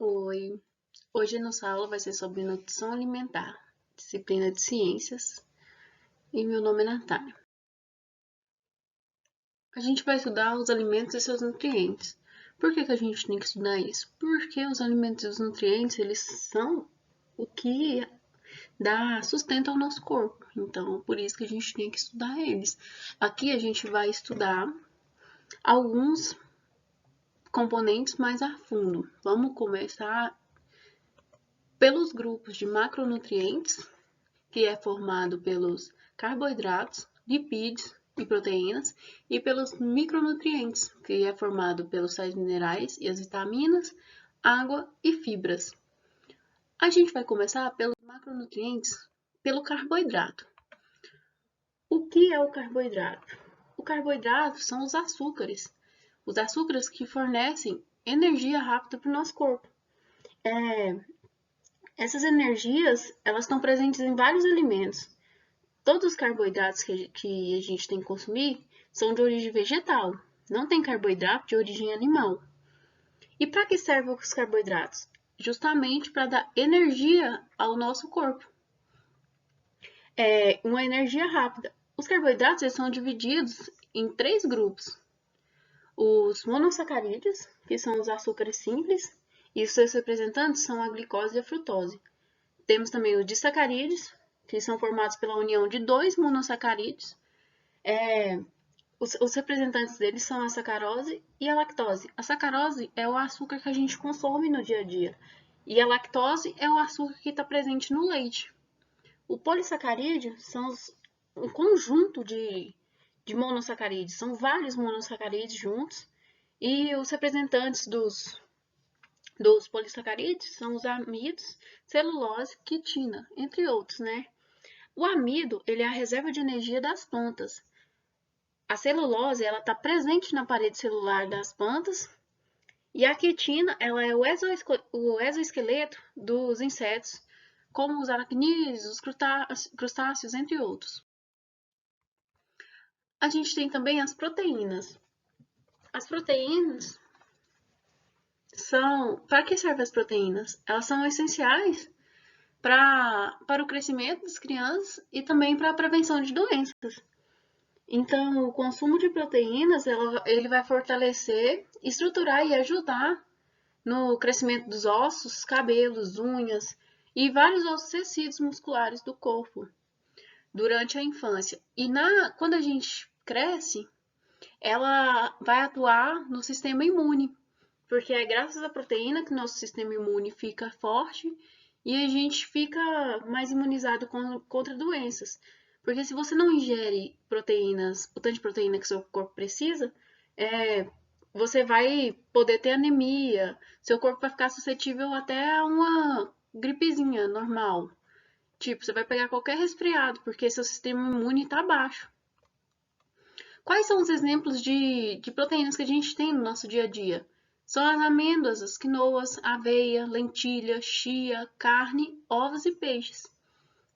Oi, hoje a nossa aula vai ser sobre nutrição alimentar, disciplina de ciências, e meu nome é Natália. A gente vai estudar os alimentos e seus nutrientes. Por que a gente tem que estudar isso? Porque os alimentos e os nutrientes, eles são o que dá sustento ao nosso corpo. Então, por isso que a gente tem que estudar eles. Aqui a gente vai estudar alguns componentes mais a fundo. Vamos começar pelos grupos de macronutrientes, que é formado pelos carboidratos, lipídios e proteínas, e pelos micronutrientes, que é formado pelos sais minerais e as vitaminas, água e fibras. A gente vai começar pelos macronutrientes, pelo carboidrato. O que é o carboidrato? O carboidrato são os açúcares que fornecem energia rápida para o nosso corpo. Essas energias, elas estão presentes em vários alimentos. Todos os carboidratos que a gente tem que consumir são de origem vegetal, não tem carboidrato de origem animal. E para que servem os carboidratos? Justamente para dar energia ao nosso corpo. Uma energia rápida. Os carboidratos eles são divididos em 3 grupos. Os monossacarídeos, que são os açúcares simples, e os seus representantes são a glicose e a frutose. Temos também os disacarídeos, que são formados pela união de 2 monossacarídeos. Os representantes deles são a sacarose e a lactose. A sacarose é o açúcar que a gente consome no dia a dia. E a lactose é o açúcar que está presente no leite. O polissacarídeo são um conjunto de monossacarídeos. São vários monossacarídeos juntos. E os representantes dos polissacarídeos são os amidos, celulose, quitina, entre outros, né? O amido, ele é a reserva de energia das plantas. A celulose, ela está presente na parede celular das plantas. E a quitina, ela é o exoesqueleto dos insetos, como os aracnídeos, os crustáceos, entre outros. A gente tem também as proteínas. As proteínas para que servem as proteínas? Elas são essenciais para o crescimento das crianças e também para a prevenção de doenças. Então, o consumo de proteínas, ele vai fortalecer, estruturar e ajudar no crescimento dos ossos, cabelos, unhas e vários outros tecidos musculares do corpo durante a infância. E quando a gente cresce, ela vai atuar no sistema imune, porque é graças à proteína que nosso sistema imune fica forte e a gente fica mais imunizado contra doenças. Porque se você não ingere proteínas, o tanto de proteína que seu corpo precisa, você vai poder ter anemia, seu corpo vai ficar suscetível até a uma gripezinha normal. Tipo, você vai pegar qualquer resfriado, porque seu sistema imune está baixo. Quais são os exemplos de proteínas que a gente tem no nosso dia a dia? São as amêndoas, as quinoas, aveia, lentilha, chia, carne, ovos e peixes.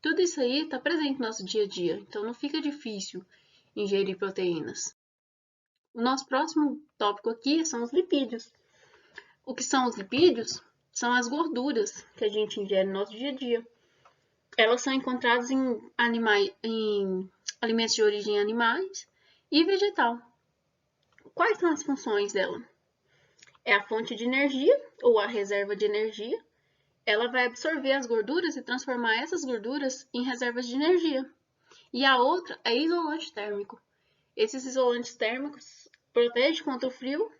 Tudo isso aí está presente no nosso dia a dia, então não fica difícil ingerir proteínas. O nosso próximo tópico aqui são os lipídios. O que são os lipídios? São as gorduras que a gente ingere no nosso dia a dia. Elas são encontradas em alimentos de origem animais e vegetal. Quais são as funções dela? É a fonte de energia ou a reserva de energia. Ela vai absorver as gorduras e transformar essas gorduras em reservas de energia. E a outra é isolante térmico. Esses isolantes térmicos protegem contra o frio,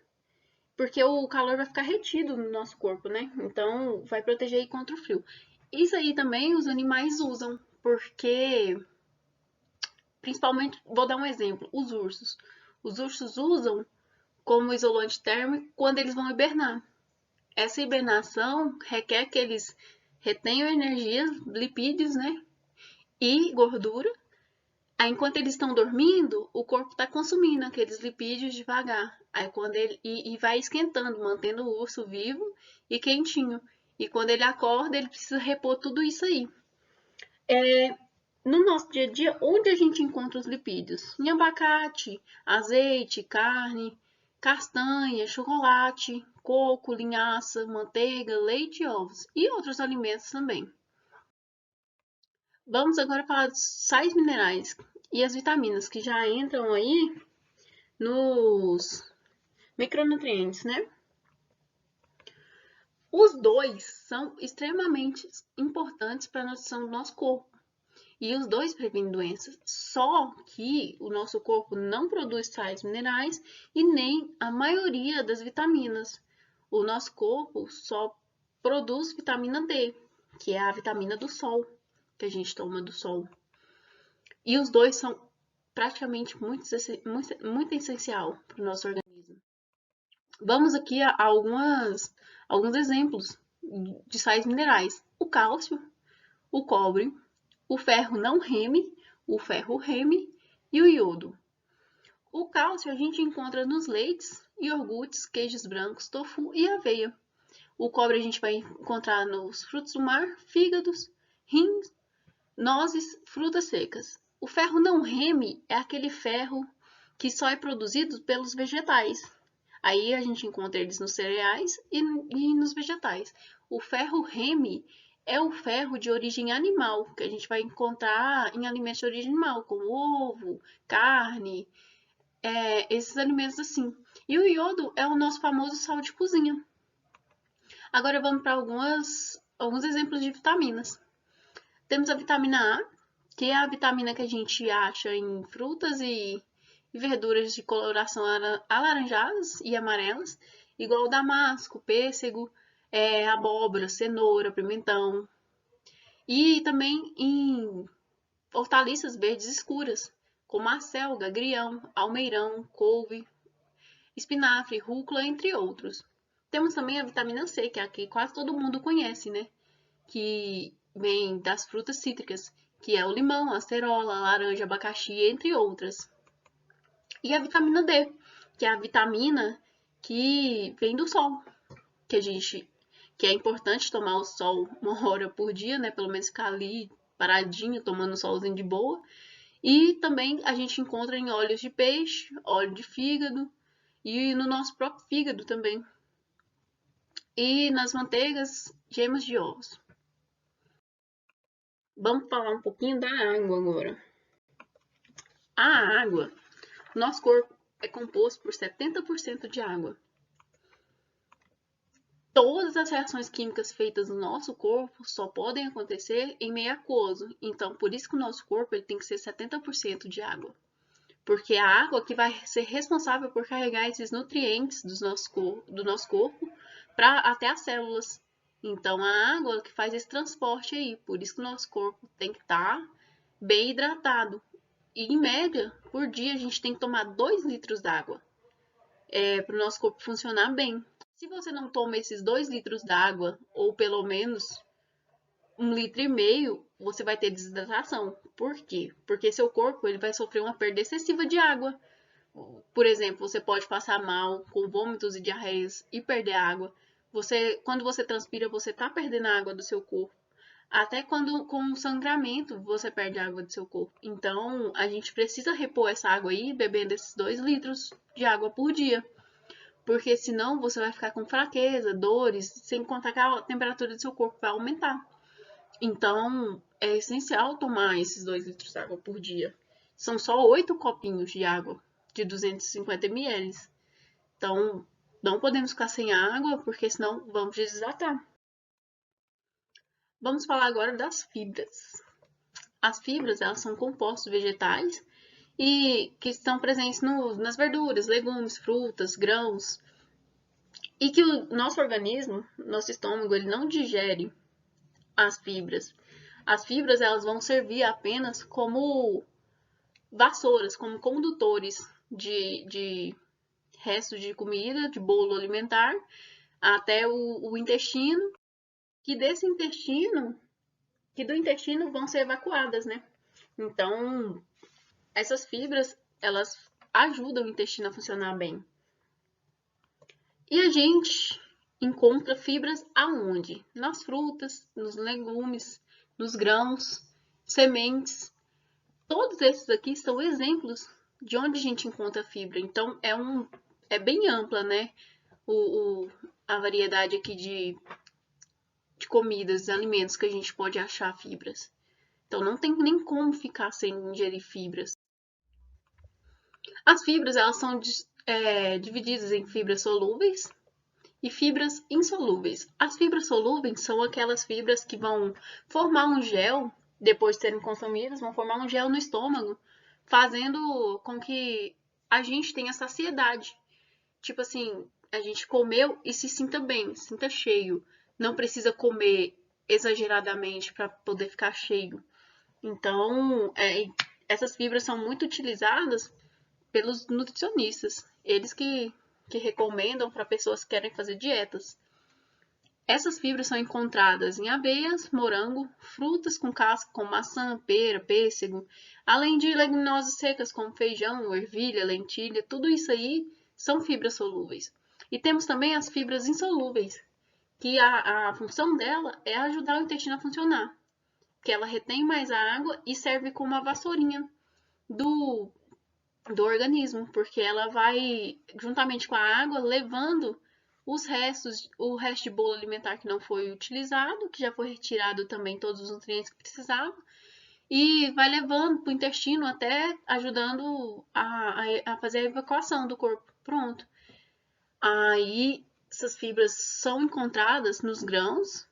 porque o calor vai ficar retido no nosso corpo, né? Então, vai proteger contra o frio. Isso aí também os animais usam, porque, principalmente, vou dar um exemplo, os ursos. Os ursos usam como isolante térmico quando eles vão hibernar. Essa hibernação requer que eles retenham energia, lipídios, né? E gordura. Aí, enquanto eles estão dormindo, o corpo está consumindo aqueles lipídios devagar. Aí, quando e vai esquentando, mantendo o urso vivo e quentinho. E quando ele acorda, ele precisa repor tudo isso aí. No nosso dia a dia, onde a gente encontra os lipídios? Em abacate, azeite, carne, castanha, chocolate, coco, linhaça, manteiga, leite e ovos, e outros alimentos também. Vamos agora falar dos sais minerais e as vitaminas, que já entram aí nos micronutrientes, né? Os dois são extremamente importantes para a nutrição do nosso corpo. E os dois previnem doenças. Só que o nosso corpo não produz sais minerais e nem a maioria das vitaminas. O nosso corpo só produz vitamina D, que é a vitamina do sol, que a gente toma do sol. E os dois são praticamente muito essencial para o nosso organismo. Vamos aqui a alguns exemplos de sais minerais. O cálcio, o cobre, o ferro não Reme, o ferro Reme e o iodo. O cálcio a gente encontra nos leites, iogurtes, queijos brancos, tofu e aveia. O cobre a gente vai encontrar nos frutos do mar, fígados, rins, nozes, frutas secas. O ferro não Reme é aquele ferro que só é produzido pelos vegetais. Aí a gente encontra eles nos cereais e nos vegetais. O ferro Reme é o ferro de origem animal, que a gente vai encontrar em alimentos de origem animal, como ovo, carne, esses alimentos assim. E o iodo é o nosso famoso sal de cozinha. Agora vamos para alguns exemplos de vitaminas. Temos a vitamina A, que é a vitamina que a gente acha em frutas e verduras de coloração alaranjadas e amarelas, igual o damasco, pêssego, abóbora, cenoura, pimentão. E também em hortaliças verdes escuras, como a selga, agrião, almeirão, couve, espinafre, rúcula, entre outros. Temos também a vitamina C, que é a que quase todo mundo conhece, né? Que vem das frutas cítricas, que é o limão, a acerola, a laranja, abacaxi, entre outras. E a vitamina D, que é a vitamina que vem do sol, que é importante tomar o sol 1 hora por dia, né? Pelo menos ficar ali paradinho, tomando solzinho de boa. E também a gente encontra em óleos de peixe, óleo de fígado e no nosso próprio fígado também. E nas manteigas, gemas de ovos. Vamos falar um pouquinho da água agora. A água, nosso corpo é composto por 70% de água. Todas as reações químicas feitas no nosso corpo só podem acontecer em meio aquoso. Então, por isso que o nosso corpo ele tem que ser 70% de água. Porque é a água que vai ser responsável por carregar esses nutrientes do nosso corpo para até as células. Então, a água que faz esse transporte aí. Por isso que o nosso corpo tem que estar bem hidratado. E, em média, por dia, a gente tem que tomar 2 litros d'água para o nosso corpo funcionar bem. Se você não toma esses 2 litros d'água, ou pelo menos 1,5 litro, você vai ter desidratação. Por quê? Porque seu corpo ele vai sofrer uma perda excessiva de água. Por exemplo, você pode passar mal com vômitos e diarreias e perder água. Quando você transpira, você está perdendo a água do seu corpo. Até quando com sangramento você perde a água do seu corpo. Então, a gente precisa repor essa água aí, bebendo esses 2 litros de água por dia. Porque senão você vai ficar com fraqueza, dores, sem contar que a temperatura do seu corpo vai aumentar. Então, é essencial tomar esses 2 litros de água por dia. São só 8 copinhos de água, de 250 ml. Então, não podemos ficar sem água, porque senão vamos desidratar. Vamos falar agora das fibras. As fibras, elas são compostos vegetais e que estão presentes nas verduras, legumes, frutas, grãos. E que o nosso organismo, nosso estômago, ele não digere as fibras. As fibras, elas vão servir apenas como vassouras, como condutores de restos de comida, de bolo alimentar, até o intestino, que do intestino vão ser evacuadas, né? Então, essas fibras, elas ajudam o intestino a funcionar bem. E a gente encontra fibras aonde? Nas frutas, nos legumes, nos grãos, sementes. Todos esses aqui são exemplos de onde a gente encontra fibra. Então, é bem ampla, né? a variedade aqui de comidas, alimentos que a gente pode achar fibras. Então, não tem nem como ficar sem ingerir fibras. As fibras, elas são divididas em fibras solúveis e fibras insolúveis. As fibras solúveis são aquelas fibras que vão formar um gel, depois de serem consumidas, vão formar um gel no estômago, fazendo com que a gente tenha saciedade. Tipo assim, a gente comeu e se sinta bem, se sinta cheio. Não precisa comer exageradamente para poder ficar cheio. Então, essas fibras são muito utilizadas pelos nutricionistas. Eles que recomendam para pessoas que querem fazer dietas. Essas fibras são encontradas em aveias, morango, frutas com casca como maçã, pera, pêssego, além de leguminosas secas como feijão, ervilha, lentilha, tudo isso aí são fibras solúveis. E temos também as fibras insolúveis, que a função dela é ajudar o intestino a funcionar, que ela retém mais a água e serve como uma vassourinha do organismo, porque ela vai, juntamente com a água, levando os restos, o resto de bolo alimentar que não foi utilizado, que já foi retirado também todos os nutrientes que precisava, e vai levando para o intestino até ajudando a fazer a evacuação do corpo. Pronto. Aí, essas fibras são encontradas nos grãos,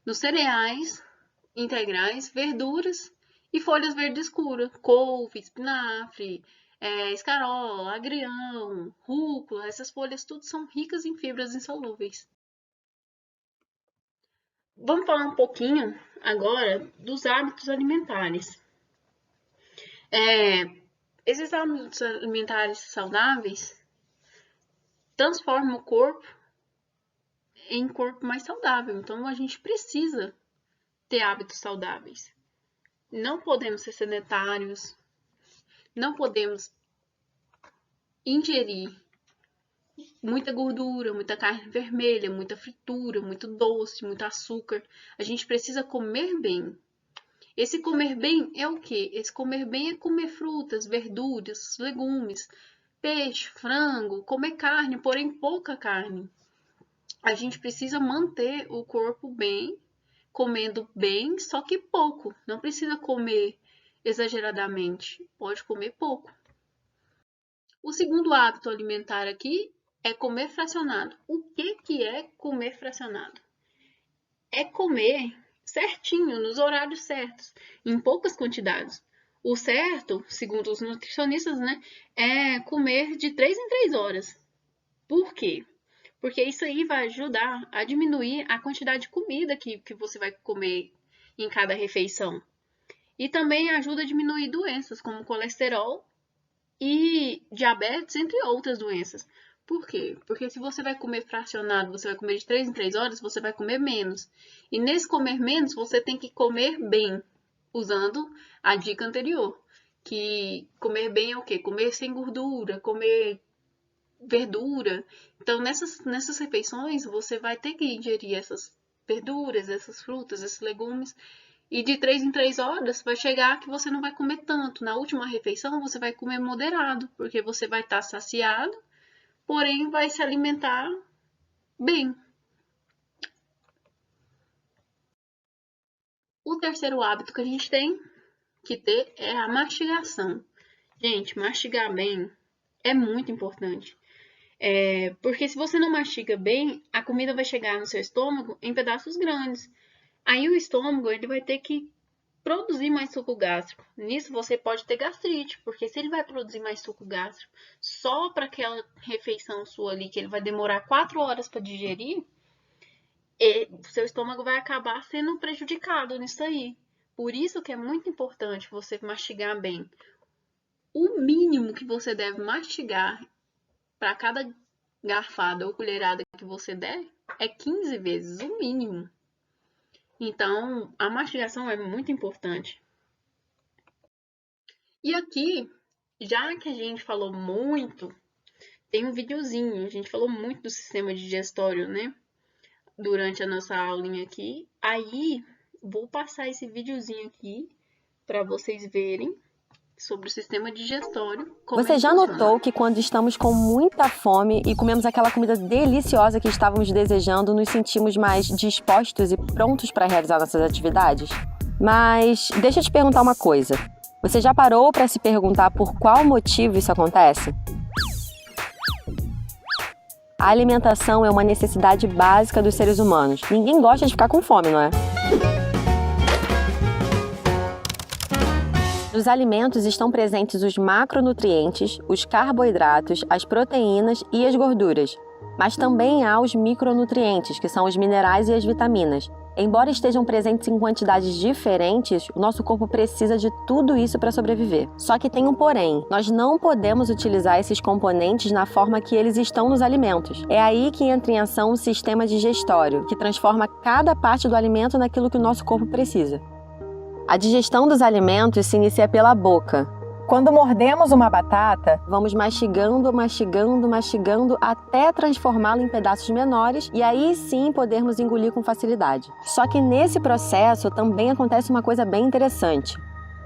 nos cereais integrais, verduras e folhas verdes escuras, couve, espinafre, escarola, agrião, rúcula, essas folhas tudo são ricas em fibras insolúveis. Vamos falar um pouquinho agora dos hábitos alimentares. Esses hábitos alimentares saudáveis transformam o corpo em corpo mais saudável. Então, a gente precisa ter hábitos saudáveis. Não podemos ser sedentários, não podemos ingerir muita gordura, muita carne vermelha, muita fritura, muito doce, muito açúcar. A gente precisa comer bem. Esse comer bem é o quê? Esse comer bem é comer frutas, verduras, legumes, peixe, frango, comer carne, porém pouca carne. A gente precisa manter o corpo bem, comendo bem, só que pouco. Não precisa comer exageradamente, pode comer pouco. O segundo hábito alimentar aqui é comer fracionado. O que é comer fracionado? É comer certinho, nos horários certos, em poucas quantidades. O certo, segundo os nutricionistas, né, é comer de 3 em 3 horas. Por quê? Porque isso aí vai ajudar a diminuir a quantidade de comida que você vai comer em cada refeição. E também ajuda a diminuir doenças como colesterol e diabetes, entre outras doenças. Por quê? Porque se você vai comer fracionado, você vai comer de 3 em 3 horas, você vai comer menos. E nesse comer menos, você tem que comer bem, usando a dica anterior. Que comer bem é o quê? Comer sem gordura, comer verdura. Então, nessas refeições, você vai ter que ingerir essas verduras, essas frutas, esses legumes. E de 3 em 3 horas vai chegar que você não vai comer tanto. Na última refeição, você vai comer moderado, porque você vai estar saciado, porém vai se alimentar bem. O terceiro hábito que a gente tem que ter é a mastigação. Gente, mastigar bem é muito importante. Porque se você não mastiga bem, a comida vai chegar no seu estômago em pedaços grandes. Aí o estômago ele vai ter que produzir mais suco gástrico. Nisso você pode ter gastrite, porque se ele vai produzir mais suco gástrico só para aquela refeição sua ali, que ele vai demorar 4 horas para digerir, seu estômago vai acabar sendo prejudicado nisso aí. Por isso que é muito importante você mastigar bem. O mínimo que você deve mastigar para cada garfada ou colherada que você der é 15 vezes, o mínimo. Então, a mastigação é muito importante. E aqui, já que a gente falou muito, tem um videozinho, a gente falou muito do sistema digestório, né? Durante a nossa aulinha aqui. Aí, vou passar esse videozinho aqui para vocês verem sobre o sistema digestório. Como Você ele já funciona. notou que quando estamos com muita fome e comemos aquela comida deliciosa que estávamos desejando, nos sentimos mais dispostos e prontos para realizar nossas atividades? Mas deixa eu te perguntar uma coisa. Você já parou para se perguntar por qual motivo isso acontece? A alimentação é uma necessidade básica dos seres humanos. Ninguém gosta de ficar com fome, não é? Nos alimentos estão presentes os macronutrientes, os carboidratos, as proteínas e as gorduras. Mas também há os micronutrientes, que são os minerais e as vitaminas. Embora estejam presentes em quantidades diferentes, o nosso corpo precisa de tudo isso para sobreviver. Só que tem um porém, nós não podemos utilizar esses componentes na forma que eles estão nos alimentos. É aí que entra em ação o sistema digestório, que transforma cada parte do alimento naquilo que o nosso corpo precisa. A digestão dos alimentos se inicia pela boca. Quando mordemos uma batata, Vamos mastigando até transformá-la em pedaços menores e aí sim podermos engolir com facilidade. Só que nesse processo também acontece uma coisa bem interessante.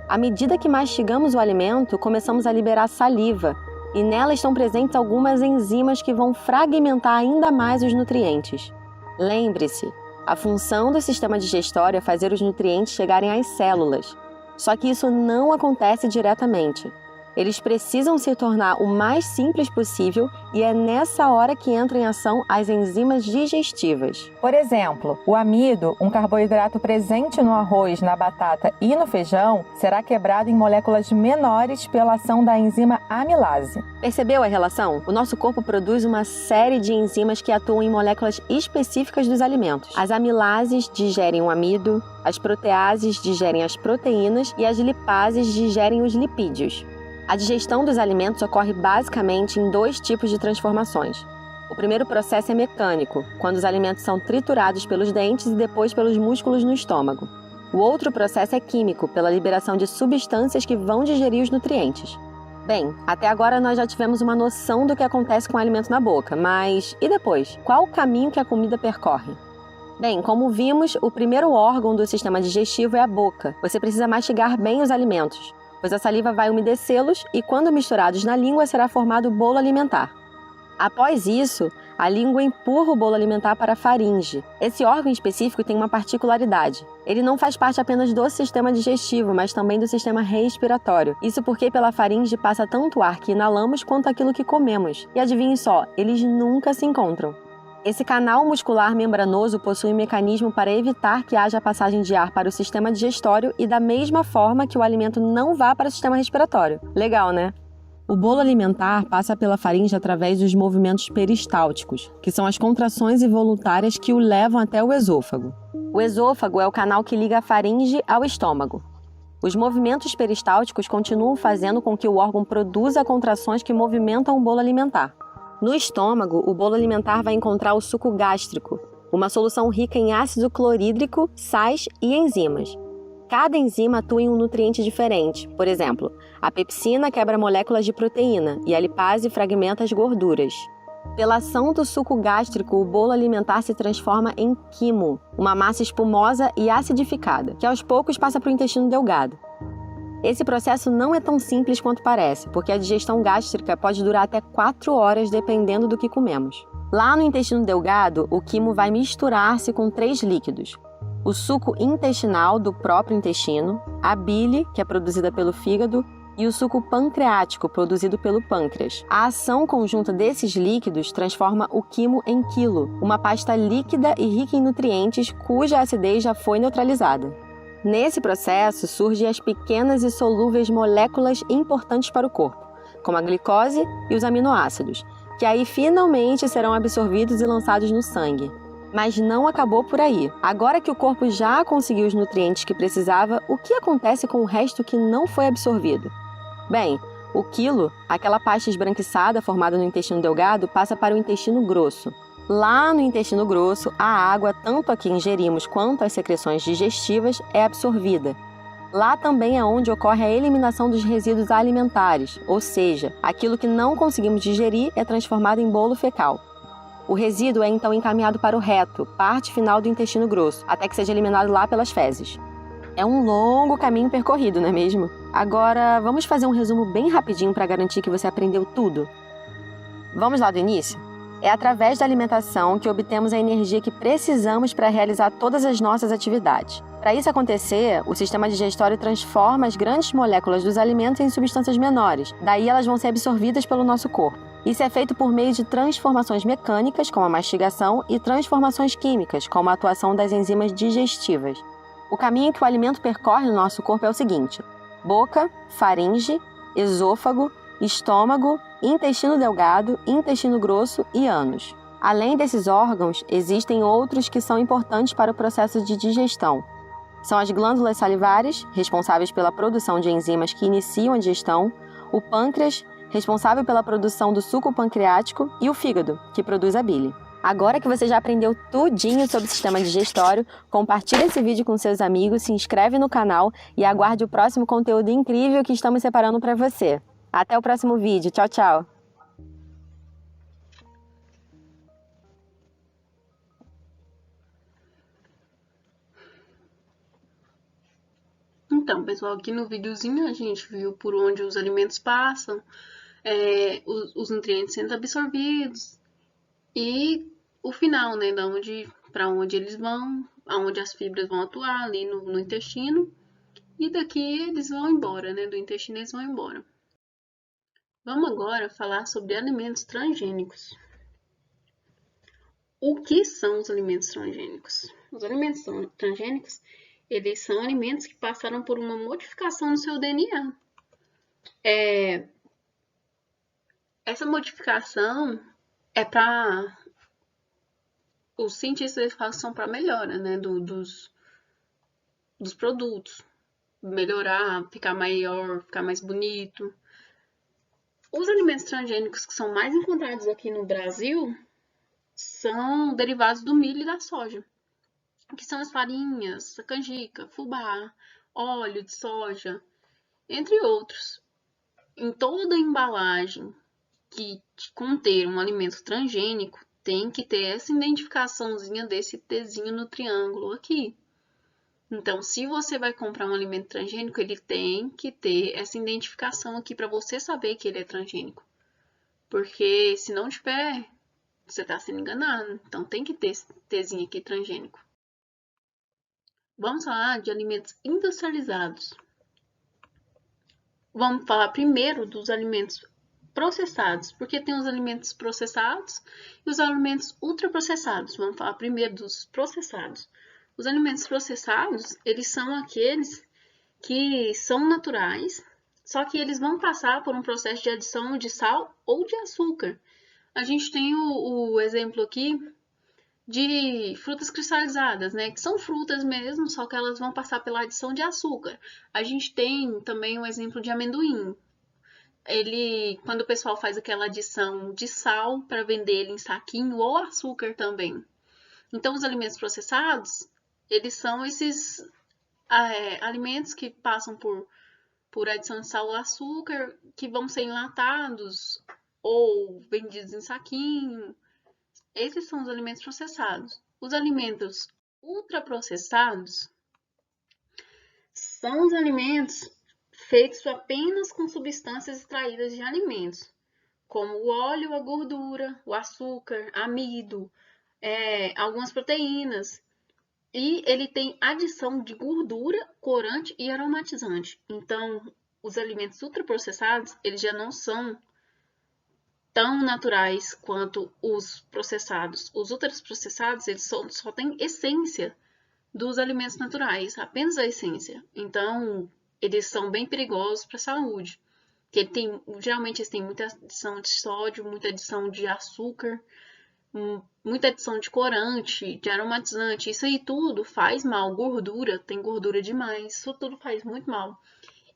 À medida que mastigamos o alimento, começamos a liberar saliva e nela estão presentes algumas enzimas que vão fragmentar ainda mais os nutrientes. Lembre-se, a função do sistema digestório é fazer os nutrientes chegarem às células. Só que isso não acontece diretamente. Eles precisam se tornar o mais simples possível e é nessa hora que entram em ação as enzimas digestivas. por exemplo, o amido, um carboidrato presente no arroz, na batata e no feijão, será quebrado em moléculas menores pela ação da enzima amilase. Percebeu a relação? O nosso corpo produz uma série de enzimas que atuam em moléculas específicas dos alimentos. As amilases digerem o amido, as proteases digerem as proteínas e as lipases digerem os lipídios. A digestão dos alimentos ocorre basicamente em dois tipos de transformações. O primeiro processo é mecânico, quando os alimentos são triturados pelos dentes e depois pelos músculos no estômago. O outro processo é químico, pela liberação de substâncias que vão digerir os nutrientes. Bem, até agora nós já tivemos uma noção do que acontece com o alimento na boca, mas e depois? Qual o caminho que a comida percorre? Bem, como vimos, o primeiro órgão do sistema digestivo é a boca. Você precisa mastigar bem os alimentos, pois a saliva vai umedecê-los e, quando misturados na língua, será formado o bolo alimentar. Após isso, a língua empurra o bolo alimentar para a faringe. Esse órgão específico tem uma particularidade. Ele não faz parte apenas do sistema digestivo, mas também do sistema respiratório. Isso porque pela faringe passa tanto o ar que inalamos quanto aquilo que comemos. E adivinhe só, eles nunca se encontram. Esse canal muscular membranoso possui um mecanismo para evitar que haja passagem de ar para o sistema digestório e da mesma forma que o alimento não vá para o sistema respiratório. Legal, né? O bolo alimentar passa pela faringe através dos movimentos peristálticos, que são as contrações involuntárias que o levam até o esôfago. O esôfago é o canal que liga a faringe ao estômago. Os movimentos peristálticos continuam fazendo com que o órgão produza contrações que movimentam o bolo alimentar. No estômago, o bolo alimentar vai encontrar o suco gástrico, uma solução rica em ácido clorídrico, sais e enzimas. Cada enzima atua em um nutriente diferente. Por exemplo, a pepsina quebra moléculas de proteína e a lipase fragmenta as gorduras. Pela ação do suco gástrico, o bolo alimentar se transforma em quimo, uma massa espumosa e acidificada, que aos poucos passa para o intestino delgado. Esse processo não é tão simples quanto parece, porque a digestão gástrica pode durar até 4 horas dependendo do que comemos. Lá no intestino delgado, o quimo vai misturar-se com 3 líquidos. O suco intestinal do próprio intestino, a bile, que é produzida pelo fígado, e o suco pancreático, produzido pelo pâncreas. A ação conjunta desses líquidos transforma o quimo em quilo, uma pasta líquida e rica em nutrientes cuja acidez já foi neutralizada. Nesse processo, surgem as pequenas e solúveis moléculas importantes para o corpo, como a glicose e os aminoácidos, que aí finalmente serão absorvidos e lançados no sangue. Mas não acabou por aí. Agora que o corpo já conseguiu os nutrientes que precisava, o que acontece com o resto que não foi absorvido? Bem, o quilo, aquela pasta esbranquiçada formada no intestino delgado, passa para o intestino grosso. Lá no intestino grosso, a água, tanto a que ingerimos quanto as secreções digestivas, é absorvida. Lá também é onde ocorre a eliminação dos resíduos alimentares, ou seja, aquilo que não conseguimos digerir é transformado em bolo fecal. O resíduo é então encaminhado para o reto, parte final do intestino grosso, até que seja eliminado lá pelas fezes. É um longo caminho percorrido, não é mesmo? Agora, vamos fazer um resumo bem rapidinho para garantir que você aprendeu tudo. Vamos lá do início? É através da alimentação que obtemos a energia que precisamos para realizar todas as nossas atividades. Para isso acontecer, o sistema digestório transforma as grandes moléculas dos alimentos em substâncias menores. Daí elas vão ser absorvidas pelo nosso corpo. Isso é feito por meio de transformações mecânicas, como a mastigação, e transformações químicas, como a atuação das enzimas digestivas. O caminho que o alimento percorre no nosso corpo é o seguinte: boca, faringe, esôfago, estômago, intestino delgado, intestino grosso e ânus. Além desses órgãos, existem outros que são importantes para o processo de digestão. São as glândulas salivares, responsáveis pela produção de enzimas que iniciam a digestão, o pâncreas, responsável pela produção do suco pancreático, e o fígado, que produz a bile. Agora que você já aprendeu tudinho sobre o sistema digestório, compartilhe esse vídeo com seus amigos, se inscreve no canal e aguarde o próximo conteúdo incrível que estamos separando para você. Até o próximo vídeo. Tchau, tchau! Então, pessoal, aqui no videozinho a gente viu por onde os alimentos passam, os nutrientes sendo absorvidos e o final, né, para onde eles vão, aonde as fibras vão atuar ali no intestino, e daqui eles vão embora, né, do intestino eles vão embora. Vamos agora falar sobre alimentos transgênicos. O que são os alimentos transgênicos? Os alimentos transgênicos, eles são alimentos que passaram por uma modificação no seu DNA. Essa modificação é para... Os cientistas falam que são para melhora, né, dos produtos. Melhorar, ficar maior, ficar mais bonito. Os alimentos transgênicos que são mais encontrados aqui no Brasil são derivados do milho e da soja, que são as farinhas, a canjica, fubá, óleo de soja, entre outros. Em toda embalagem que conter um alimento transgênico, tem que ter essa identificaçãozinha desse Tzinho no triângulo aqui. Então, se você vai comprar um alimento transgênico, ele tem que ter essa identificação aqui para você saber que ele é transgênico. Porque se não tiver, você está sendo enganado. Então, tem que ter esse Tzinho aqui transgênico. Vamos falar de alimentos industrializados. Vamos falar primeiro dos alimentos processados, porque tem os alimentos processados e os alimentos ultraprocessados. Vamos falar primeiro dos processados. Os alimentos processados, eles são aqueles que são naturais, só que eles vão passar por um processo de adição de sal ou de açúcar. A gente tem o exemplo aqui de frutas cristalizadas, né? Que são frutas mesmo, só que elas vão passar pela adição de açúcar. A gente tem também o exemplo de amendoim. Quando o pessoal faz aquela adição de sal para vender ele em saquinho, ou açúcar também. Então, os alimentos processados, eles são esses alimentos que passam por adição de sal ou açúcar, que vão ser enlatados ou vendidos em saquinho. Esses são os alimentos processados. Os alimentos ultraprocessados são os alimentos feitos apenas com substâncias extraídas de alimentos, como o óleo, a gordura, o açúcar, amido, algumas proteínas. E ele tem adição de gordura, corante e aromatizante. Então, os alimentos ultraprocessados, eles já não são tão naturais quanto os processados. Os ultraprocessados, eles só têm essência dos alimentos naturais, apenas a essência. Então, eles são bem perigosos para a saúde. Porque geralmente eles têm muita adição de sódio, muita adição de açúcar, muita adição de corante, de aromatizante. Isso aí tudo faz mal. Gordura, tem gordura demais. Isso tudo faz muito mal.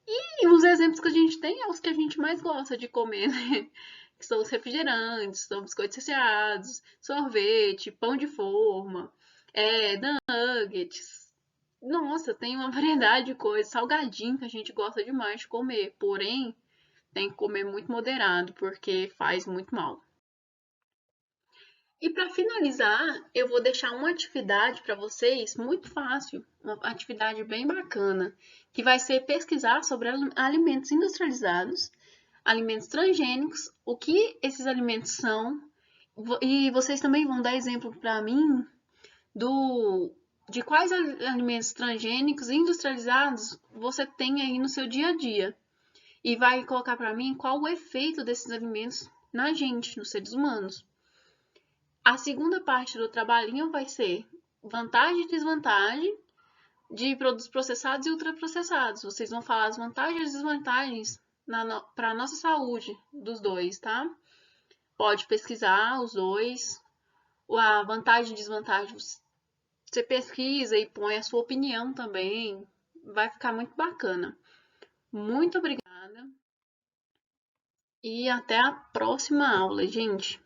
E os exemplos que a gente tem é os que a gente mais gosta de comer, né? Que são os refrigerantes, são biscoitos recheados, sorvete, pão de forma, nuggets. Nossa, tem uma variedade de coisas. Salgadinho que a gente gosta demais de comer. Porém, tem que comer muito moderado, porque faz muito mal. E para finalizar, eu vou deixar uma atividade para vocês muito fácil, uma atividade bem bacana, que vai ser pesquisar sobre alimentos industrializados, alimentos transgênicos, o que esses alimentos são, e vocês também vão dar exemplo para mim de quais alimentos transgênicos e industrializados você tem aí no seu dia a dia. E vai colocar para mim qual o efeito desses alimentos na gente, nos seres humanos. A segunda parte do trabalhinho vai ser vantagem e desvantagem de produtos processados e ultraprocessados. Vocês vão falar as vantagens e desvantagens para a nossa saúde dos dois, tá? Pode pesquisar os dois. A vantagem e desvantagem você pesquisa e põe a sua opinião também. Vai ficar muito bacana. Muito obrigada. E até a próxima aula, gente.